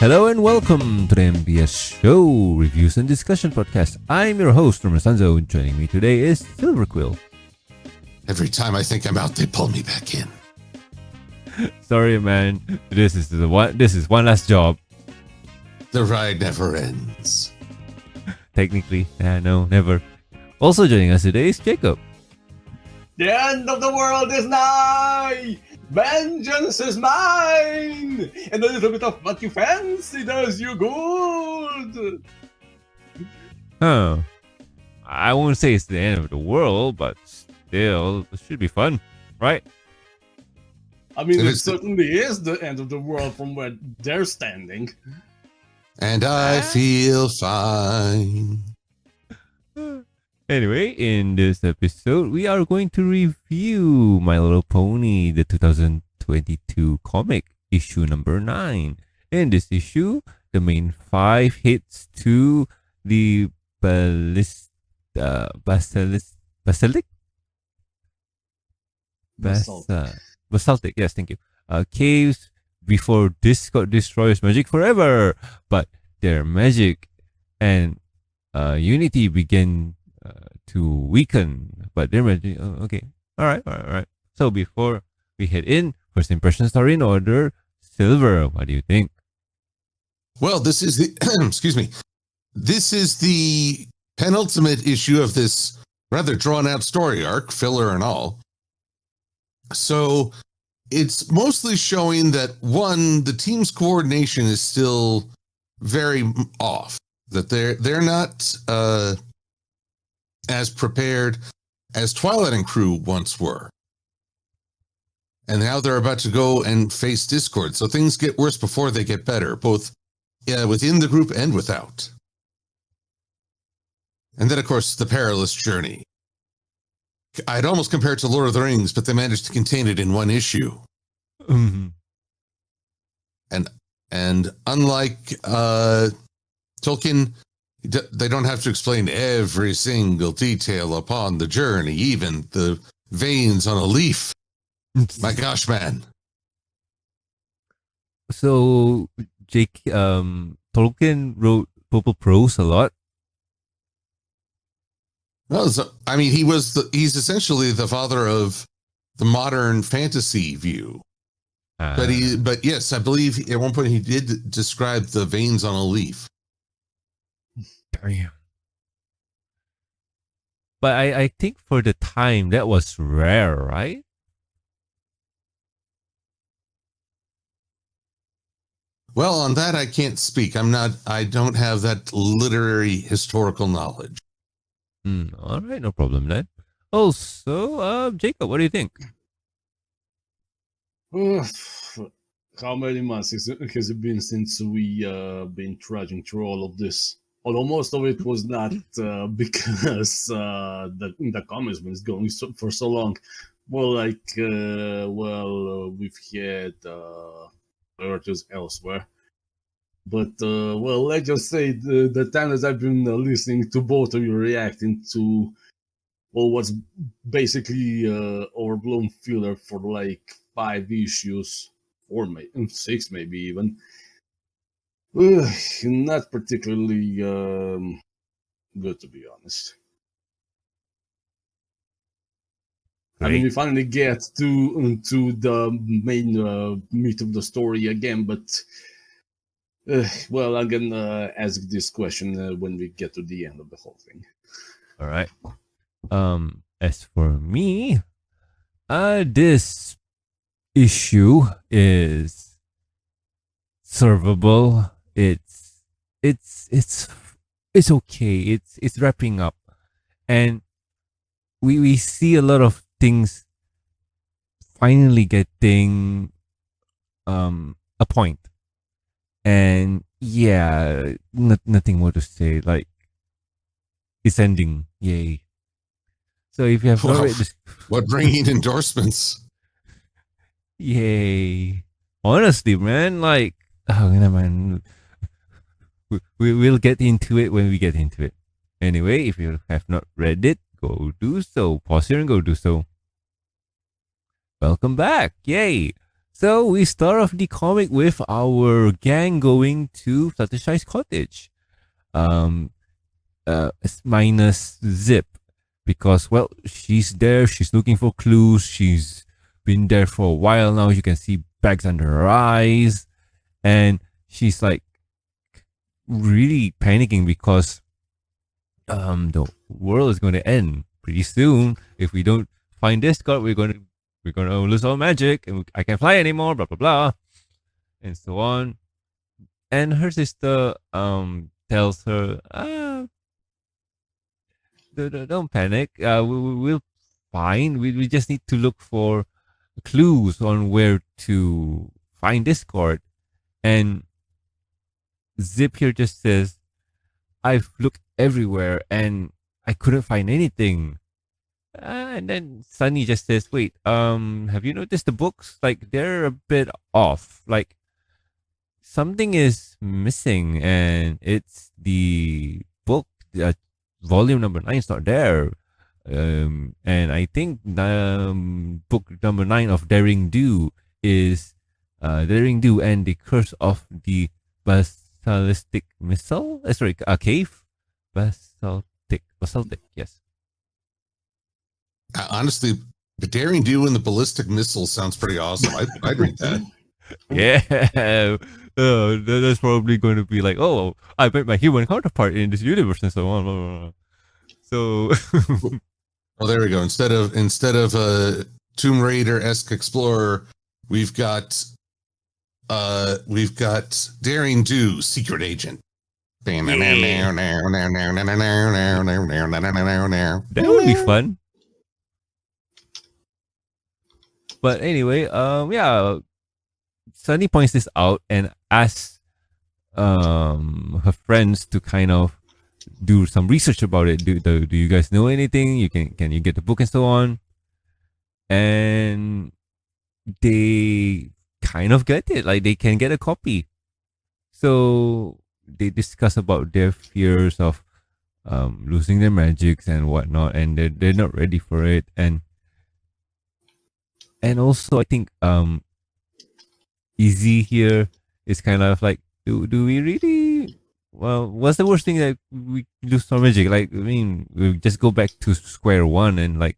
Hello and welcome to the MBS Show, Reviews and Discussion Podcast. I'm your host, Sanzo. Joining me today is Silver Quill. Every time I think I'm out, they pull me back in. Sorry, man. This is one last job. The ride never ends. Technically, no, never. Also joining us today is Jacob. The end of the world is nigh! Vengeance is mine! And a little bit of what you fancy does you good! Oh, I won't say it's the end of the world, but still, it should be fun, right? I mean, it certainly is the end of the world from where they're standing. And I feel fine. Anyway, in this episode, we are going to review My Little Pony, the 2022 comic, issue number 9. In this issue, the main 5 hits to the basaltic, yes, thank you. Caves before Discord destroys magic forever, but their magic and unity begin to weaken, but their magic. Okay, all right. So before we head in, first impressions are in order. Silver, what do you think? Well, this is the excuse me. This is the penultimate issue of this rather drawn-out story arc, filler and all. So it's mostly showing that one, the team's coordination is still very off. That they're not as prepared as Twilight and crew once were. And now they're about to go and face Discord. So things get worse before they get better, both within the group and without. And then, of course, the perilous journey. I'd almost compare it to Lord of the Rings, but they managed to contain it in one issue. Mm-hmm. And unlike Tolkien, they don't have to explain every single detail upon the journey, even the veins on a leaf. My gosh, man. So, Tolkien wrote purple prose a lot. Well, I mean, he's essentially the father of the modern fantasy view. But yes, I believe at one point he did describe the veins on a leaf. Damn. But I think for the time that was rare, right? Well, on that I can't speak. I don't have that literary historical knowledge. All right, no problem then. Also, Jacob, what do you think? How many months has it been since we been trudging through all of this? Although most of it was not because the comics been going for so long. Well, like, we've had urges elsewhere. But, well, let's just say the time that I've been listening to both of you reacting to, well, what's basically overblown filler for like 5 issues, or 6 maybe even. Not particularly good, to be honest. Great. I mean, we finally get to the main meat of the story again, but well, I'm gonna ask this question when we get to the end of the whole thing. All right. As for me, this issue is servable. It's okay. It's wrapping up, and we see a lot of things finally getting a point, and yeah, nothing more to say. Like, it's ending. Yay! So if you have not read this, what bringing endorsements? Yay! Honestly, man, like, oh man. We'll get into it when we get into it. Anyway, if you have not read it, go do so. Pause here and go do so. Welcome back. Yay. So we start off the comic with our gang going to Fluttershy's cottage. Minus Zip, because well, she's there. She's looking for clues. She's been there for a while now. You can see bags under her eyes, and she's like really panicking because the world is going to end pretty soon. If we don't find this card, we're gonna lose our magic, and I can't fly anymore. Blah blah blah, and so on. And her sister tells her, don't panic. We'll find. We just need to look for clues on where to find Discord. And Zip here just says, I've looked everywhere and I couldn't find anything. And then Sunny just says, wait, have you noticed the books? Like, they're a bit off. Like, something is missing, and it's the book, volume number 9 is not there. And I think book number 9 of Daring Do is Daring Do and the Curse of the Basalistic Missile. Sorry, cave. Basaltic, yes. Honestly, the Daring Do and the Ballistic Missile sounds pretty awesome. I'd read that. Yeah. That's probably going to be like, oh, I met my human counterpart in this universe and so on. Blah, blah, blah. So, well, there we go. Instead of a Tomb Raider-esque explorer, we've got Daring Do, secret agent. That would be fun. But anyway, yeah, Sunny points this out and asks her friends to kind of do some research about it. Do you guys know anything? Can you get the book and so on? And they kind of get it. Like, they can get a copy. So they discuss about their fears of losing their magics and whatnot, and they're not ready for it. And also, I think Easy here is kind of like, do we really? Well, what's the worst thing that we lose our magic? Like, I mean, we just go back to square one and like,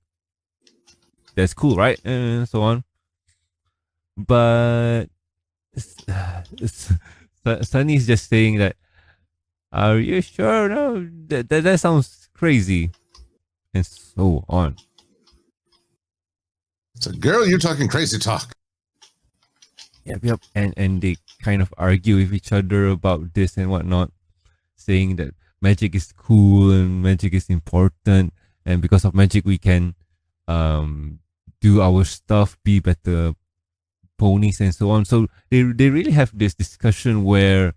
that's cool, right? And so on. But Sunny's just saying that, are you sure? No, that sounds crazy, and so on. So, girl, you're talking crazy talk. Yep. And they kind of argue with each other about this and whatnot, saying that magic is cool and magic is important, and because of magic we can do our stuff, be better ponies and so on. So they really have this discussion where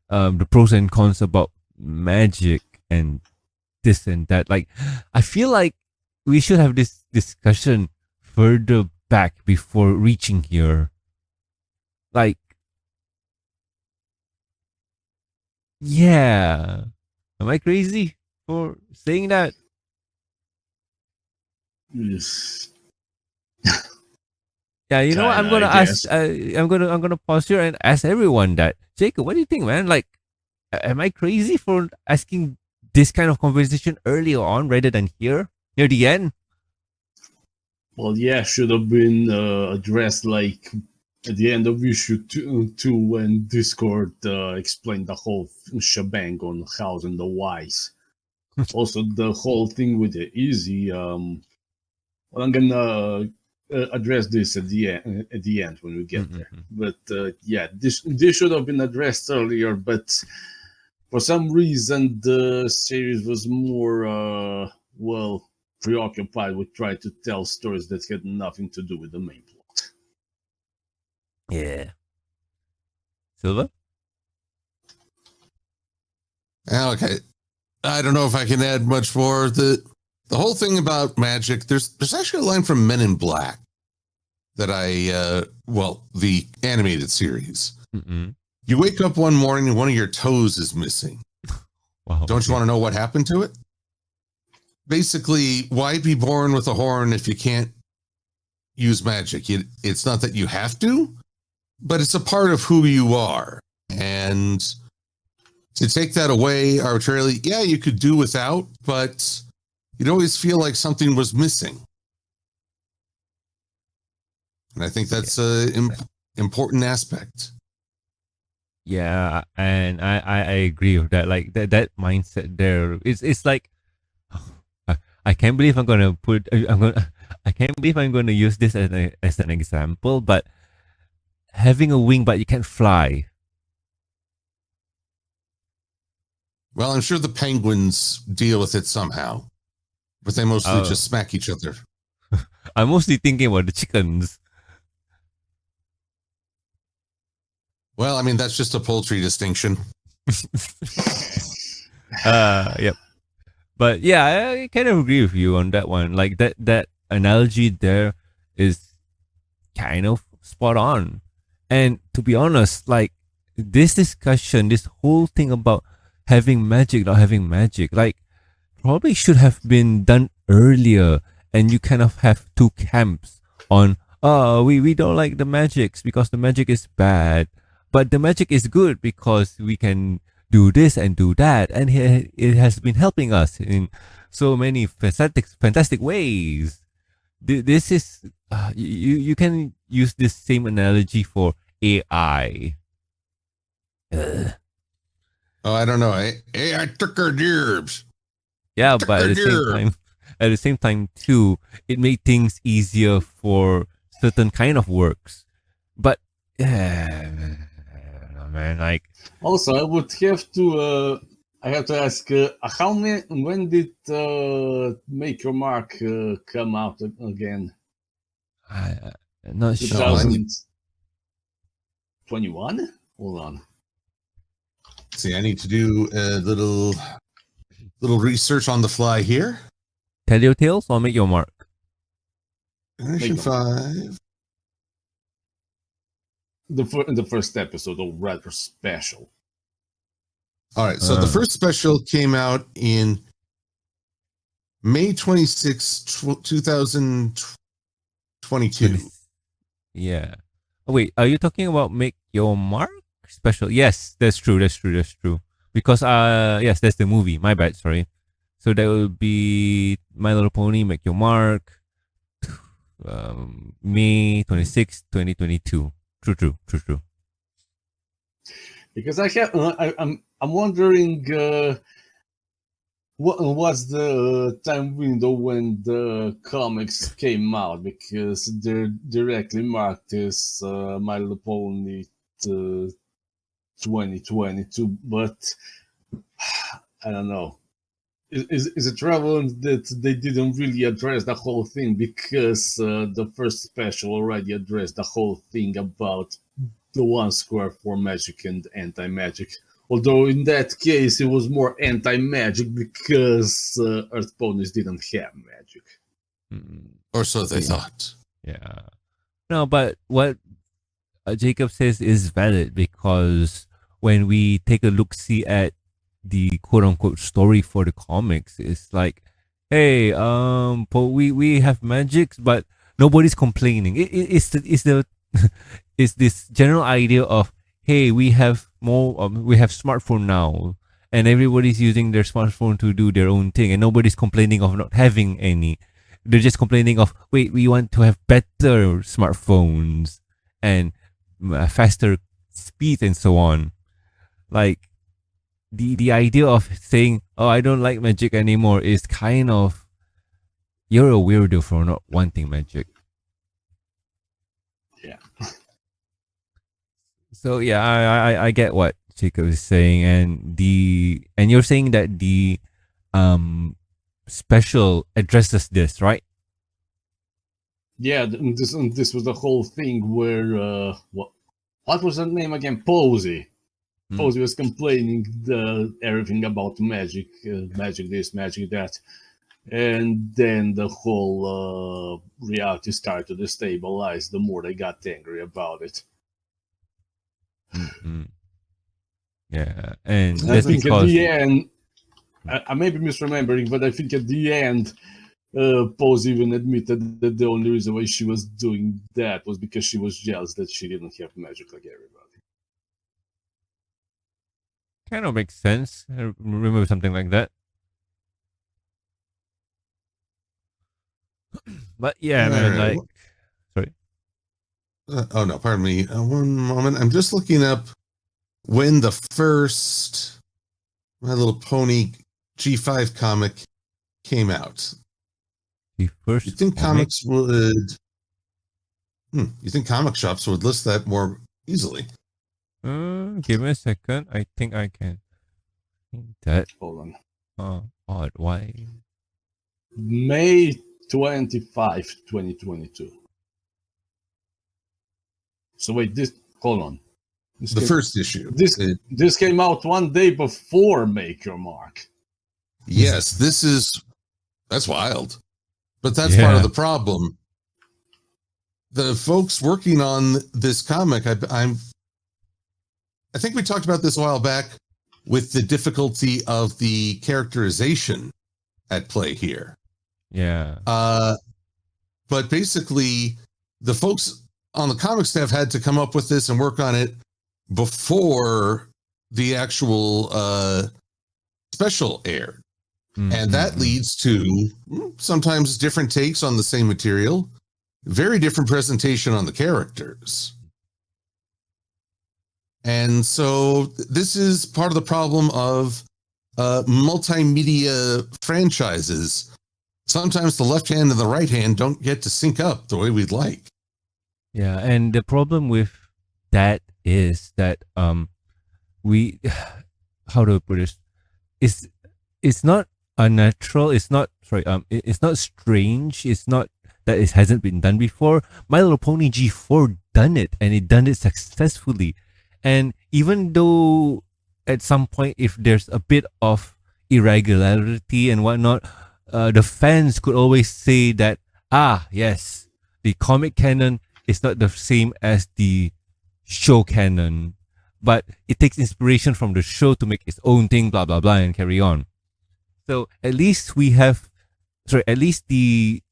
the pros and cons about magic and this and that. Like, I feel like we should have this discussion further back before reaching here. Like, yeah. Am I crazy for saying that? Yes. Yeah, you know what? I'm gonna ask. I'm gonna pause here and ask everyone that. Jacob, what do you think, man? Like, am I crazy for asking this kind of conversation earlier on rather than here near the end? Well, yeah, should have been addressed like at the end of issue 2 when Discord explained the whole shebang on hows and the whys. Also, the whole thing with the Easy. Well, I'm gonna address this at the end when we get there. But yeah, this should have been addressed earlier. But for some reason, the series was more preoccupied with trying to tell stories that had nothing to do with the main plot. Yeah. Silva? Okay. I don't know if I can add much more. The whole thing about magic, there's actually a line from Men in Black that the animated series. You wake up one morning and one of your toes is missing. Wow. Don't you want to know what happened to it? Basically, why be born with a horn if you can't use magic. It's not that you have to, but it's a part of who you are. And to take that away arbitrarily, yeah, you could do without, but you'd always feel like something was missing. And I think that's an important aspect. Yeah, and I agree with that. Like that mindset there. It's like I can't believe I'm gonna put I can't believe I'm gonna use this as an example, but having a wing but you can't fly. Well, I'm sure the penguins deal with it somehow, but they mostly just smack each other. I'm mostly thinking about the chickens. Well, I mean, that's just a poultry distinction. Yep. But yeah, I kind of agree with you on that one. Like that analogy there is kind of spot on. And to be honest, like this discussion, this whole thing about having magic, not having magic, like probably should have been done earlier. And you kind of have two camps on, we don't like the magics because the magic is bad. But the magic is good because we can do this and do that. And it has been helping us in so many fantastic ways. This is, you can use this same analogy for AI. Oh, I don't know. AI took our deers. Yeah, but at the same time too, it made things easier for certain kind of works. But man, like also I would have to ask when did Make Your Mark come out again? I'm not sure. 2021? Hold on. See, I need to do a little research on the fly here. Tell Your Tales or Make Your Mark? Generation 5. The first episode, or rather special. All right, so the first special came out in May 26, 2022. Yeah. Oh, wait, are you talking about Make Your Mark special? Yes, that's true. Because yes, that's the movie. My bad, sorry. So that will be My Little Pony, Make Your Mark, May 26, 2022. True. Because I'm wondering what was the time window when the comics came out, because they're directly marked as My Little Pony 2022, but I don't know. Is it relevant that they didn't really address the whole thing, because the first special already addressed the whole thing about the one square for magic and anti-magic? Although in that case it was more anti-magic because Earth ponies didn't have magic. Or so they thought. Yeah. No, but what Jacob says is valid, because when we take a look-see at the quote-unquote story for the comics, it's like, hey, we have magics, but nobody's complaining. It's this general idea of, hey, we have smartphone now, and everybody's using their smartphone to do their own thing, and nobody's complaining of not having any. They're just complaining of, wait, we want to have better smartphones and faster speed and so on. Like the idea of saying, oh, I don't like magic anymore is kind of, you're a weirdo for not wanting magic. Yeah. So yeah, I get what Jacob is saying, and you're saying that the special addresses this, right? Yeah, this was the whole thing where what was her name again? Posey. Posey was complaining everything about magic, magic this, magic that, and then the whole reality started to destabilize the more they got angry about it. Mm-hmm. Yeah, and I think at the end, I may be misremembering, but I think at the end, Pose even admitted that the only reason why she was doing that was because she was jealous that she didn't have magic like everybody. Kind of makes sense. I remember something like that. But yeah, man, Alright. like, sorry. Oh no, pardon me. One moment. I'm just looking up when the first My Little Pony G5 comic came out. The first You think comic? comics would? You think comic shops would list that more easily? Give me a second. I think I can. That Hold on. odd. Why? May 25, 2022. So wait, hold on. The first issue. This came out one day before Make Your Mark. Yes, that's wild. But that's part of the problem. The folks working on this comic, I think we talked about this a while back with the difficulty of the characterization at play here. Yeah. But basically, the folks on the comic staff had to come up with this and work on it before the actual special aired. And that leads to sometimes different takes on the same material, very different presentation on the characters. And so this is part of the problem of multimedia franchises. Sometimes the left hand and the right hand don't get to sync up the way we'd like. Yeah, and the problem with that is that we how to put this, it's not unnatural, it's not strange, it's not that it hasn't been done before. My Little Pony G4 done it, and it done it successfully. And even though at some point, if there's a bit of irregularity and whatnot, the fans could always say that, yes, the comic canon is not the same as the show canon, but it takes inspiration from the show to make its own thing, blah, blah, blah, and carry on. So at least at least the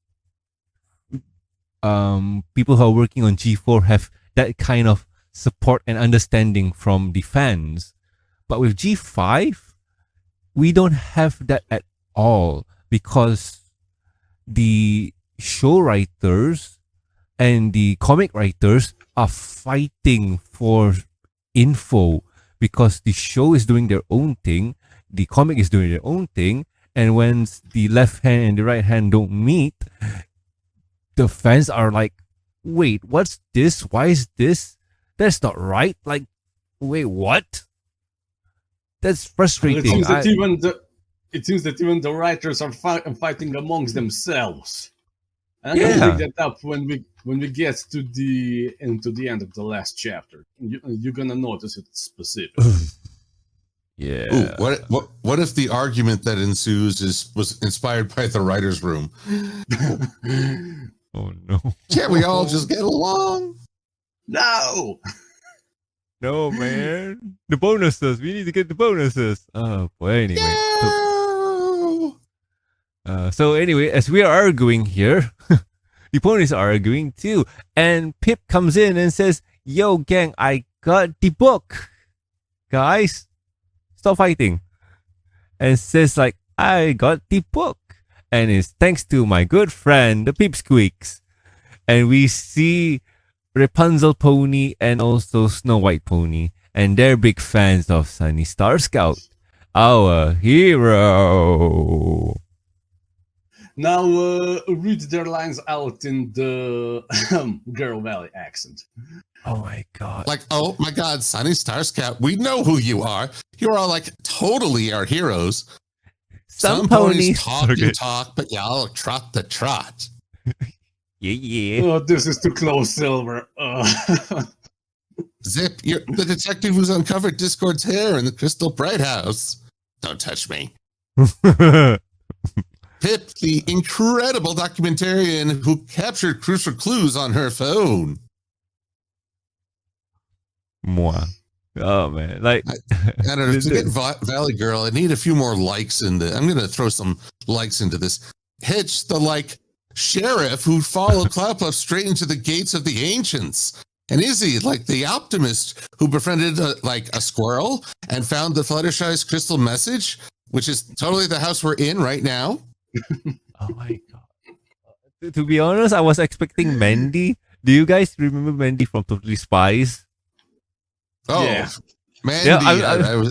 people who are working on G4 have that kind of support and understanding from the fans. But with G5, we don't have that at all, because the show writers and the comic writers are fighting for info, because the show is doing their own thing, the comic is doing their own thing, and when the left hand and the right hand don't meet, the fans are like, wait, what's this? Why is this? That's not right. Like, wait, what? That's frustrating. It seems that even the writers are fighting amongst themselves. And I'm gonna bring that up when we get to the end of the last chapter. You're gonna notice it specifically. Yeah. Ooh, what if the argument that ensues was inspired by the writer's room? Oh no. Can't we all just get along? No. No, man. The bonuses. We need to get the bonuses. Oh boy. Anyway. So anyway, as we are arguing here, the ponies are arguing too, and Pip comes in and says, "Yo, gang, I got the book, guys. Stop fighting." And says like, "I got the book, and it's thanks to my good friend, the Pipsqueaks." And we see Rapunzel Pony and also Snow White Pony, and they're big fans of Sunny Star Scout, our hero. Now read their lines out in the Girl Valley accent. Oh my god. Like, oh my god, Sunny Star Scout, we know who you are. You're all like totally our heroes. Some ponies talk the talk, but y'all trot the trot. Yeah. Oh, this is too close, Silver. Zip, you're the detective who's uncovered Discord's hair in the Crystal Bright House. Don't touch me. Pip, the incredible documentarian who captured crucial clues on her phone. Moi. Oh man, like I don't know. To get Valley Girl, I need a few more likes in the. I'm going to throw some likes into this. Hitch, the like sheriff who followed Cloudpuff straight into the gates of the ancients? And Izzy, like the optimist who befriended like a squirrel and found the Fluttershy's crystal message, which is totally the house we're in right now. Oh my god. To be honest, I was expecting Mandy. Do you guys remember Mandy from Totally Spies? Oh, Yeah. Mandy. Yeah,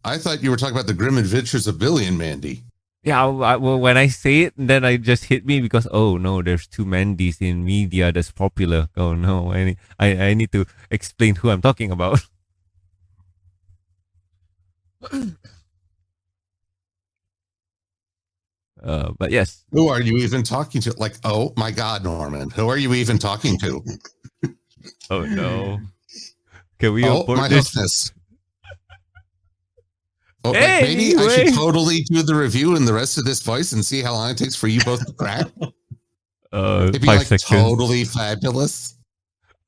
I thought you were talking about the grim adventures of Billy and Mandy. Yeah, well, when I say it, then I just hit me because oh no, there's two Mandys in media that's popular. Oh no, I need to explain who I'm talking about. But yes. Who are you even talking to? Like, oh my God, Norman, who are you even talking to? Oh no. Can we Oh, afford my this? hostess. Oh, Hey, like maybe I should anyway. totally do the review in the rest of this voice and see how long it takes for you both to crack. It'd be 5 like seconds. totally fabulous.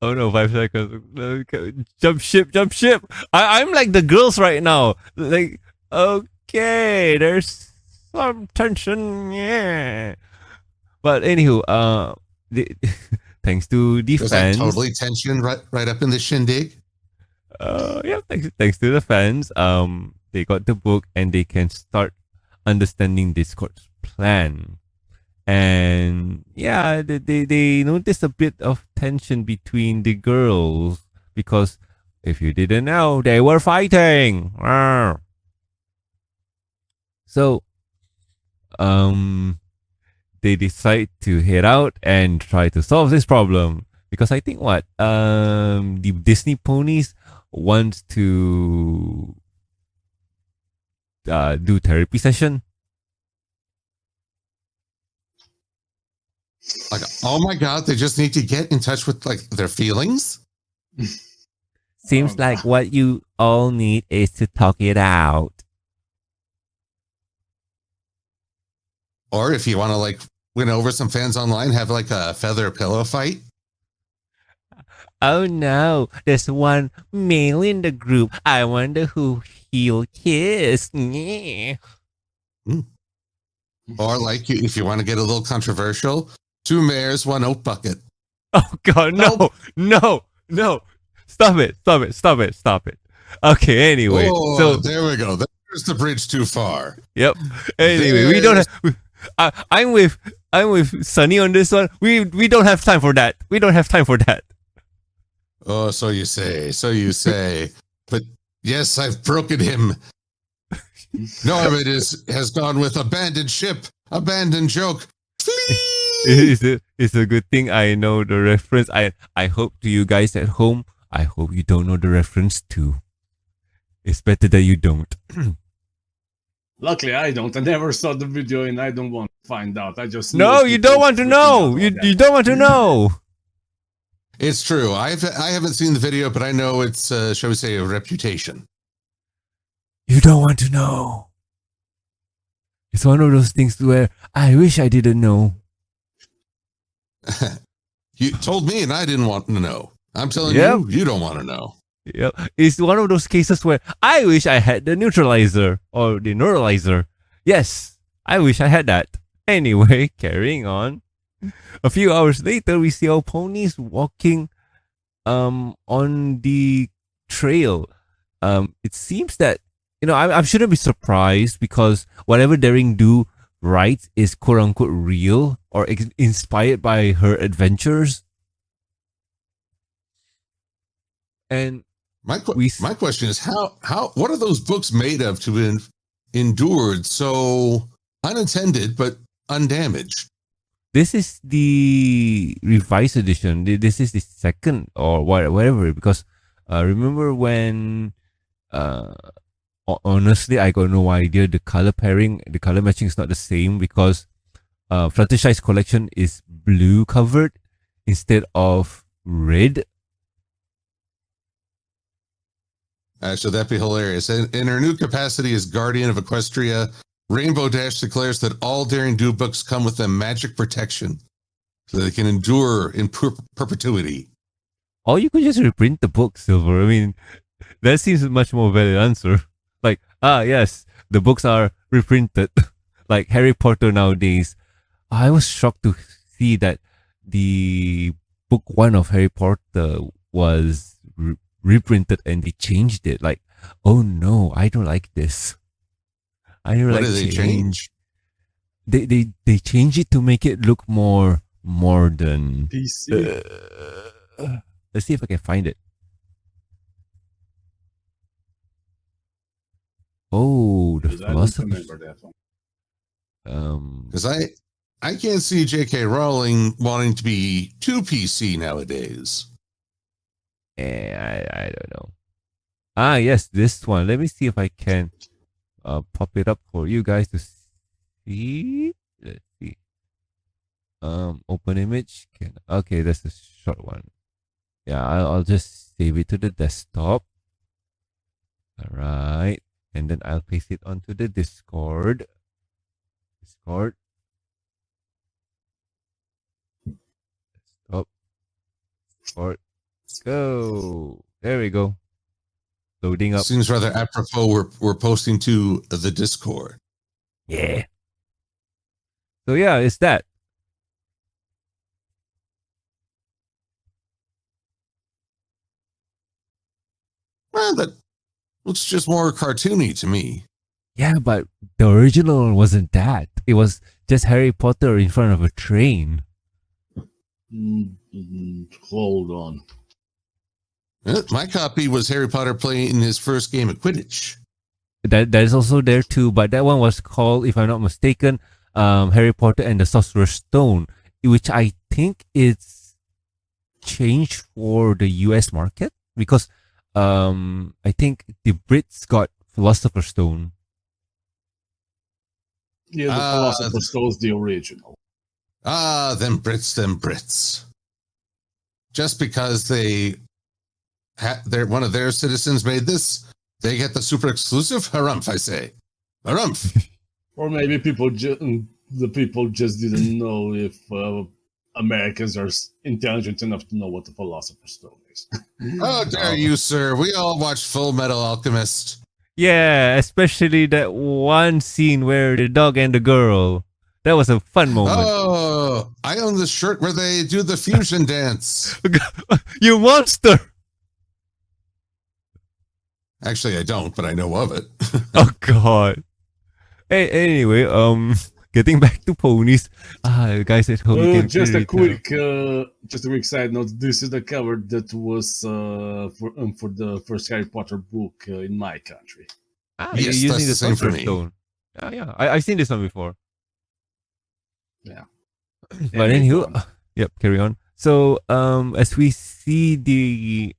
Oh no, 5 seconds. Okay, jump ship, jump ship. I'm like the girls right now. Like, okay, there's some tension, yeah. But anywho, thanks to the Was that fans. totally tension right up in the shindig? Yeah, thanks to the fans. They got the book and they can start understanding Discord's plan. And yeah, they noticed a bit of tension between the girls because if you didn't know, they were fighting. Arr. So, they decide to head out and try to solve this problem because I think the Disney ponies wants to do therapy session. Like, oh my God, they just need to get in touch with like their feelings. Seems Oh, like what you all need is to talk it out. Or if you want to like win over some fans online, have like a feather pillow fight. Oh no, there's one male in the group. I wonder who he'll kiss. Yeah. Or like if you want to get a little controversial, 2 mayors, 1 oat bucket. Oh god, no. Stop it. Okay, anyway. Oh, So there we go. There's the bridge too far. yep. Anyway, we don't have I'm with Sunny on this one. We don't have time for that. Oh, so you say. But yes, I've broken him. Norman has gone with abandoned ship, abandoned joke. Flee! It's a good thing I know the reference. I hope to you guys at home, I hope you don't know the reference too. It's better that you don't. Luckily, I don't. I never saw the video, and I don't want to find out. I just No, you don't want to know. You don't want to know. It's true. I haven't seen the video, but I know it's shall we say a reputation. You don't want to know. It's one of those things where I wish I didn't know. You told me and I didn't want to know. I'm telling Yep. you don't want to know. Yep. It's one of those cases where I wish I had the neutralizer or the neuralizer. Yes, I wish I had that. Anyway, carrying on. A few hours later, we see our ponies walking on the trail. It seems that, I shouldn't be surprised because whatever Daring Do writes is quote unquote real or inspired by her adventures. And My question is how what are those books made of to be endured so unintended but undamaged? this is the revised edition. This is the second or whatever because remember when honestly I got no idea the color pairing, the color matching is not the same because Fluttershy's collection is blue covered instead of red. So that'd be hilarious. And in her new capacity as Guardian of Equestria, Rainbow Dash declares that all Daring Do books come with a magic protection so they can endure in perpetuity. Or you could just reprint the book, Silver. I mean, that seems a much more valid answer. Like, yes, the books are reprinted. Like Harry Potter nowadays, I was shocked to see that the book 1 of Harry Potter was reprinted and they changed it. Like, oh no, I don't like this. I don't What like did they change? They changed it to make it look more modern. PC. Let's see if I can find it. Oh, the Because I don't Philosopher's remember that one. Because I can't see J.K. Rowling wanting to be too PC nowadays. I don't know. Ah, yes, this one. Let me see if I can pop it up for you guys to see. Let's see. Open image. Okay, that's a short one. Yeah, I'll just save it to the desktop. All right, and then I'll paste it onto the Discord. Desktop. Discord. Go. There we go. Loading up. Seems rather apropos we're posting to the Discord. Yeah. So yeah, it's that. Well, that looks just more cartoony to me. Yeah, but the original wasn't that. It was just Harry Potter in front of a train. Hold on. My copy was Harry Potter playing his first game of Quidditch. That is also there too, but that one was called, if I'm not mistaken, Harry Potter and the Sorcerer's Stone, which I think is changed for the US market because I think the Brits got Philosopher's Stone. Yeah, the Philosopher's Stone's the original. Them Brits. Just because one of their citizens made this, they get the super exclusive. Harumph, I say. Harumph. Or maybe the people just didn't know if Americans are intelligent enough to know what the Philosopher's Stone is. How dare you, sir? We all watched Full Metal Alchemist. Yeah, especially that one scene where the dog and the girl. That was a fun moment. Oh, I own the shirt where they do the fusion dance. You monster! Actually, I don't, but I know of it. Oh God. Hey, anyway, getting back to ponies. Guys at home, you can just a clearly tell. quick side note. This is the cover that was for the first Harry Potter book in my country. Yes, you're that's using the same for Sorcerer's me. Stone. Yeah. I've seen this one before. Yeah. But anywho, yep, carry on. So, as we see the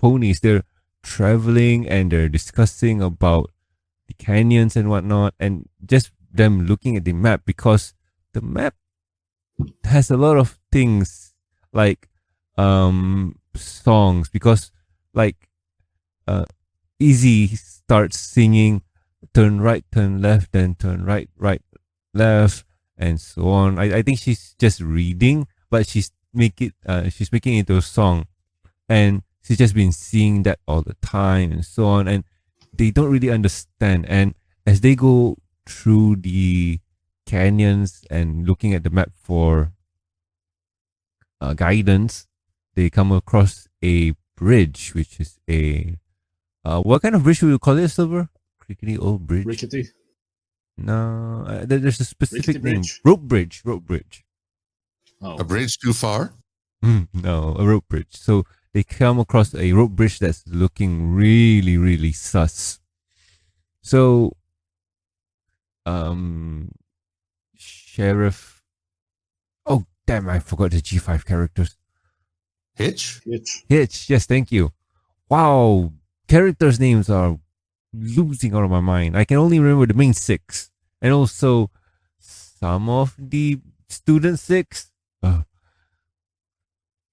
ponies, they're traveling and they're discussing about the canyons and whatnot, and just them looking at the map because the map has a lot of things like songs because like Easy starts singing turn right, turn left, then turn right, right, left, and so on. I think she's just reading, but she's making it into a song, and she's just been seeing that all the time and so on, and they don't really understand. And as they go through the canyons and looking at the map for guidance, they come across a bridge, which is a what kind of bridge would you call it, Silver? Rickety old bridge. Rickety. No, there's a specific Rickety name. bridge? Rope bridge. Rope bridge. Oh, A bridge too far? No, a rope bridge. So they come across a rope bridge that's looking really, really sus. So, Sheriff. Oh, damn, I forgot the G5 characters. Hitch? Hitch, yes, thank you. Wow, characters' names are losing out of my mind. I can only remember the main 6. And also some of the student 6.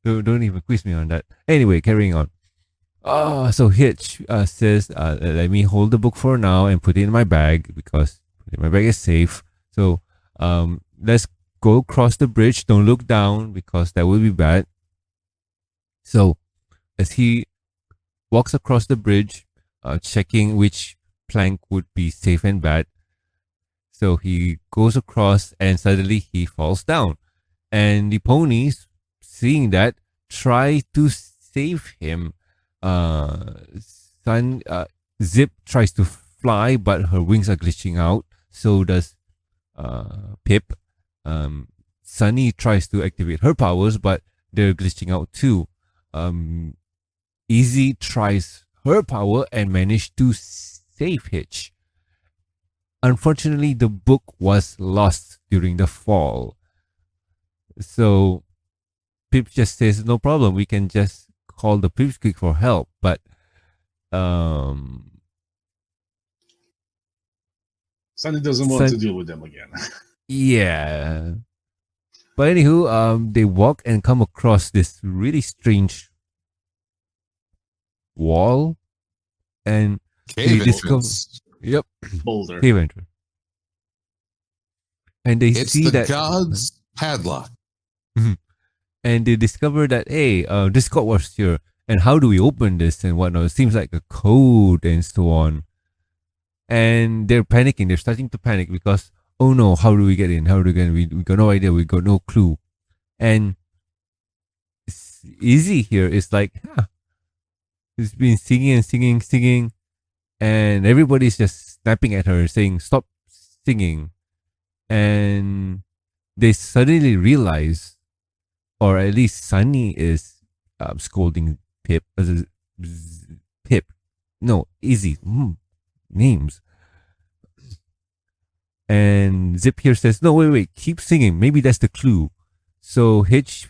Don't even quiz me on that. Anyway, carrying on. So Hitch says, let me hold the book for now and put it in my bag because my bag is safe. So let's go across the bridge. Don't look down because that will be bad. So as he walks across the bridge, checking which plank would be safe and bad, So he goes across and suddenly he falls down. And the ponies, seeing that, try to save him. Sun Zip tries to fly, but her wings are glitching out. So does Pip. Sunny tries to activate her powers, but they're glitching out too. Easy tries her power and managed to save Hitch. Unfortunately, the book was lost during the fall. So Pip just says, no problem, we can just call the Pipsqueak for help. But Sunny doesn't want to deal with them again. Yeah. But anywho, they walk and come across this really strange wall, and Cave they discover. entrance. Yep. Boulder. Cave entrance. And they It's see the that god's padlock. and they discover that, hey, this code was here, and how do we open this and whatnot? It seems like a code and so on. And they're panicking. They're starting to panic because, oh no, how do we get in? How do we get in? We got no idea. We got no clue. And Easy here is like, he's been singing and singing, singing, and everybody's just snapping at her, saying, stop singing. And they suddenly realize, or at least Sunny is scolding Pip. Pip. No, Easy. Names. And Zip here says, no, wait, keep singing. Maybe that's the clue. So Hitch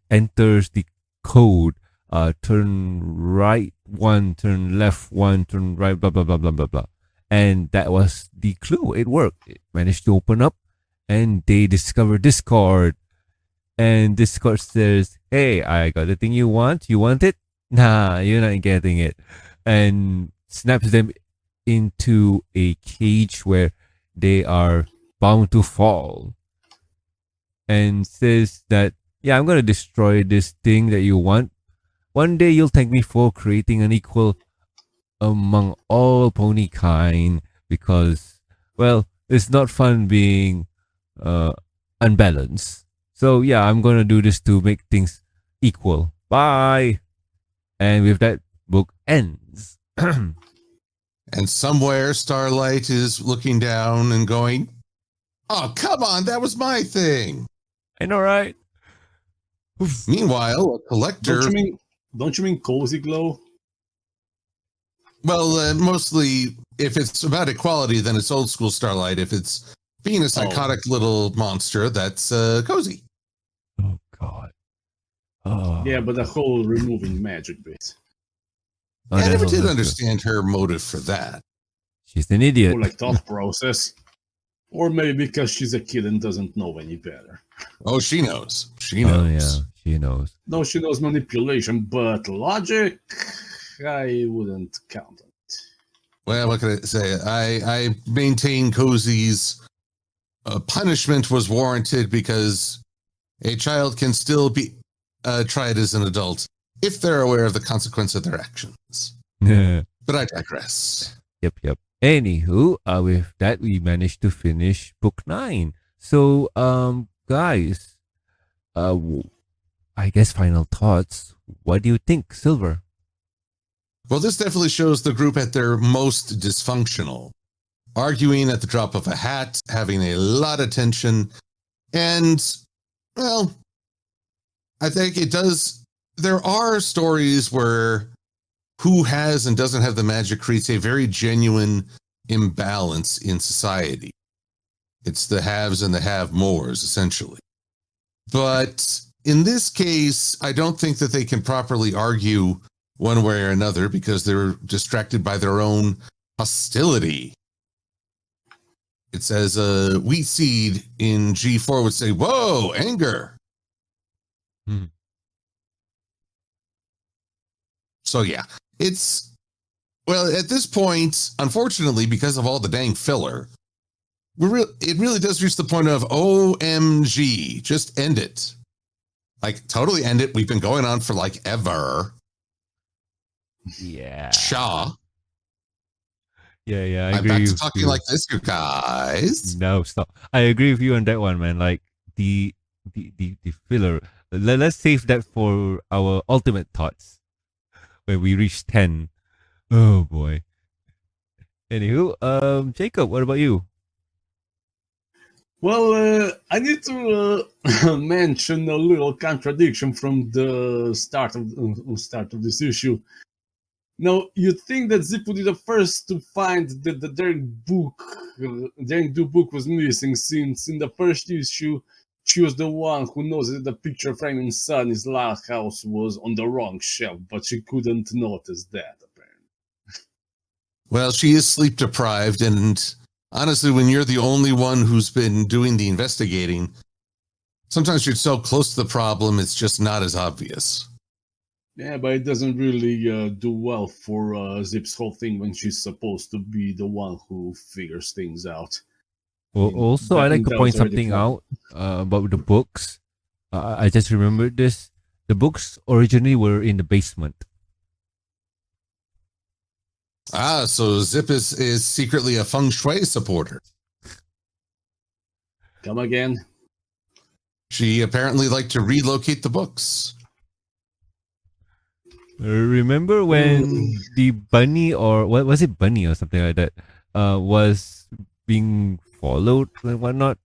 enters the code, turn right one, turn left one, turn right, blah, blah, blah, blah, blah, blah. And that was the clue. It worked. It managed to open up, and they discover Discord. And Discord says, hey, I got the thing you want. You want it? Nah, you're not getting it. And snaps them into a cage where they are bound to fall. And says that, yeah, I'm going to destroy this thing that you want. One day you'll thank me for creating an equal among all pony kind, because, well, it's not fun being unbalanced. So yeah, I'm going to do this to make things equal. Bye. And with that, book ends. And somewhere Starlight is looking down and going, oh, come on, that was my thing. I know, right? Meanwhile, a collector... Don't you mean Cozy Glow? Well, mostly, if it's about equality, then it's old school Starlight. If it's being a psychotic little monster, that's Cozy. Oh, God. Oh. Yeah, but the whole removing magic bit. I never did understand her motive for that. She's an idiot. Or like thought process. Or maybe because she's a kid and doesn't know any better. Oh, she knows. She knows. Oh, yeah, she knows. No, she knows manipulation, but logic, I wouldn't count on it. Well, what can I say? I maintain Cozy's punishment was warranted because a child can still be tried as an adult if they're aware of the consequence of their actions. But I digress. Yep. Anywho, with that, we managed to finish book 9. So, guys, I guess final thoughts. What do you think, Silver? Well, this definitely shows the group at their most dysfunctional. Arguing at the drop of a hat, having a lot of tension, and, well, I think it does. There are stories where who has and doesn't have the magic creates a very genuine imbalance in society. It's the haves and the have-mores, essentially. But in this case, I don't think that they can properly argue one way or another because they're distracted by their own hostility. It says wheat seed in G4 would say, whoa, anger. So yeah, it's, well, at this point, unfortunately, because of all the dang filler, it really does reach the point of OMG, just end it. Like, totally end it. We've been going on for like ever. Yeah. Shaw. Yeah, I I'm agree back to with talking you. like this, you guys. No, stop. I agree with you on that one, man. Like the filler. Let's save that for our ultimate thoughts when we reach 10. Oh boy. Anywho, Jacob, what about you? Well, I need to mention a little contradiction from the start of this issue. Now, you'd think that Zip would be the first to find that the Daring Do book was missing, since in the first issue, she was the one who knows that the picture frame inside his last house was on the wrong shelf, but she couldn't notice that, apparently. Well, she is sleep deprived, and honestly, when you're the only one who's been doing the investigating, sometimes you're so close to the problem, it's just not as obvious. Yeah, but it doesn't really do well for Zip's whole thing when she's supposed to be the one who figures things out. Well, mean, also, I'd like to that point was already something fun. out about the books. I just remembered this. The books originally were in the basement. Ah, so Zip is secretly a feng shui supporter. Come again? She apparently liked to relocate the books. Remember when the bunny, or what was it, bunny or something like that, was being followed and whatnot?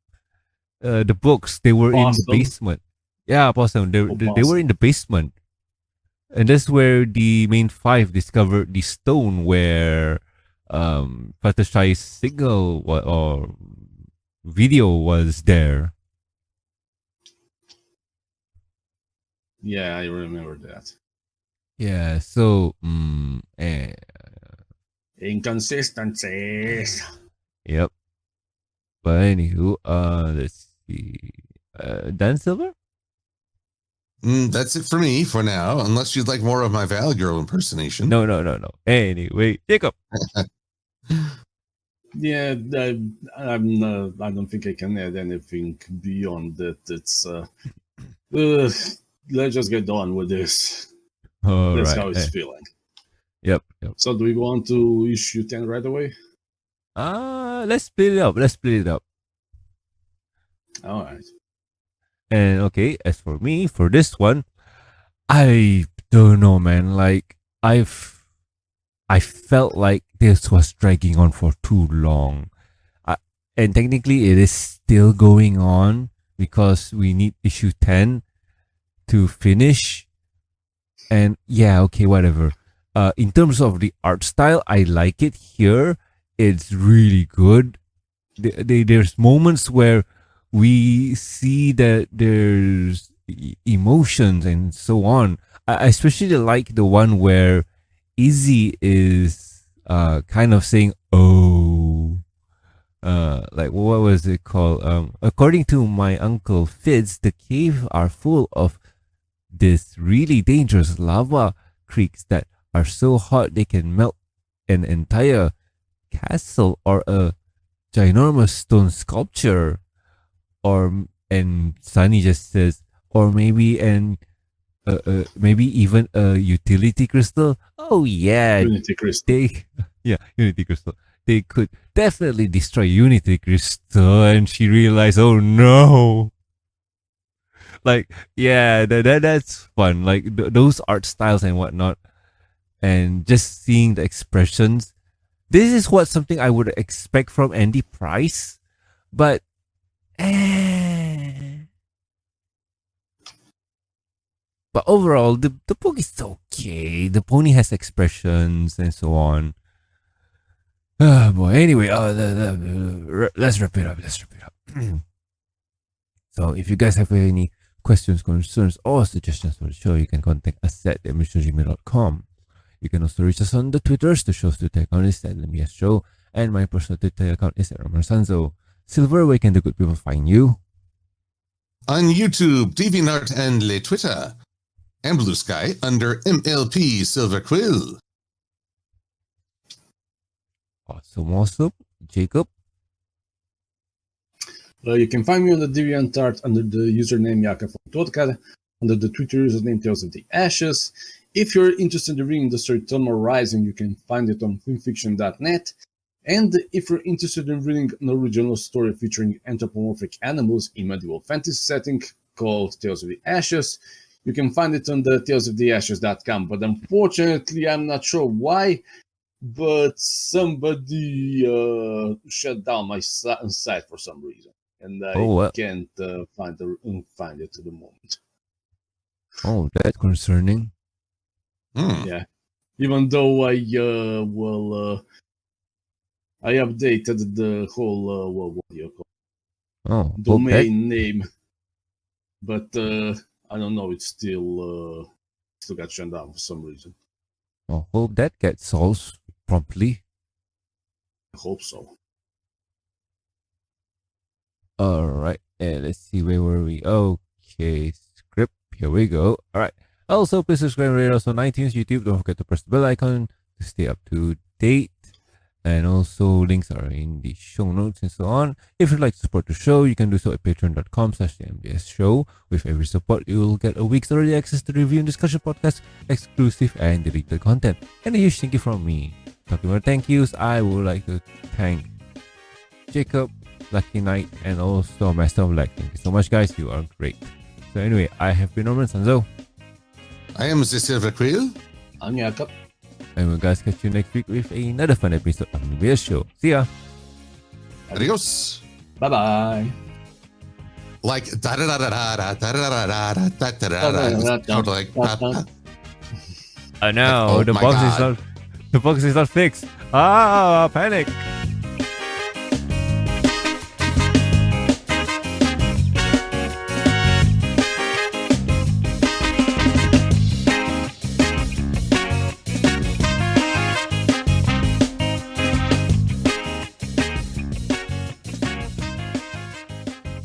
The books, they were in the Possum? basement. Yeah, possum. They were Possum. in the basement, and that's where the main five discovered the stone where Fluttershy's signal or video was there. Yeah, I remember that. Yeah, so Inconsistencies. yep. But anywho, let's see. Dan Silver? That's it for me for now, unless you'd like more of my Val Girl impersonation. No. Anyway, Jacob. Yeah, I don't think I can add anything beyond that. It's let's just get on with this. All That's right. how it's feeling. Yep. So do we go on to issue 10 right away? Let's split it up. All right. And okay, as for me, for this one, I don't know, man. Like I felt like this was dragging on for too long. And technically it is still going on because we need issue 10 to finish. And yeah, okay, whatever. In terms of the art style, I like it here. It's really good. There's moments where we see that there's emotions and so on. I especially like the one where Izzy is kind of saying, "Oh," like what was it called? According to my uncle Fitz, the cave are full of this really dangerous lava creeks that are so hot they can melt an entire castle or a ginormous stone sculpture. And Sunny just says, or maybe maybe even a utility crystal. Oh yeah, Unity Crystal. Unity crystal. They could definitely destroy Unity crystal, and she realized, oh no. Like yeah, that's fun. Like those art styles and whatnot, and just seeing the expressions. This is what something I would expect from Andy Price, but but overall, the book is okay. The pony has expressions and so on. Oh boy. Anyway, let's wrap it up. So, if you guys have any questions, concerns, or suggestions for the show, you can contact us at mrgmail.com. You can also reach us on the Twitters. The show's Twitter account is at MBS Show, and my personal Twitter account is at Sanzo. Silver, where can the good people find you? On YouTube, DeviantArt, and Le Twitter. And Blue Sky under MLP Silver Quill. Awesome. Jacob? You can find me on the DeviantArt under the username Jakob Fon Torkar, under the Twitter username Tales of the Ashes. If you're interested in reading the story Tomorrow Rising, you can find it on filmfiction.net. And if you're interested in reading an original story featuring anthropomorphic animals in medieval fantasy setting called Tales of the Ashes, you can find it on the talesoftheashes.com. But unfortunately, I'm not sure why, but somebody shut down my site for some reason, and I can't find it at the moment. Oh, that's concerning. Yeah, even though I I updated the whole what do you call domain name, but I don't know. It's still got shut down for some reason. I hope that gets solved promptly. I hope so. All right, and let's see, where were we? Okay, script. Here we go. All right. Also, please subscribe and rate us on iTunes, YouTube. Don't forget to press the bell icon to stay up to date. And also, links are in the show notes and so on. If you'd like to support the show, you can do so at patreon.com/MBS show. With every support, you will get a week's early access to review and discussion podcasts, exclusive and deleted content. And a huge thank you from me. Talking about thank yous, I would like to thank Jacob, Lucky Knight, and also Master of Light. Thank you so much, guys. You are great. So anyway, I have been Norman Sanzo. I am the Silver Quill. I'm Jakob. And we'll guys catch you next week with another fun episode of the MBS show. See ya. Adios. Bye bye. Like da da da da da da da da da da da da. Oh no, Oh the my box God. is not fixed. Ah, panic.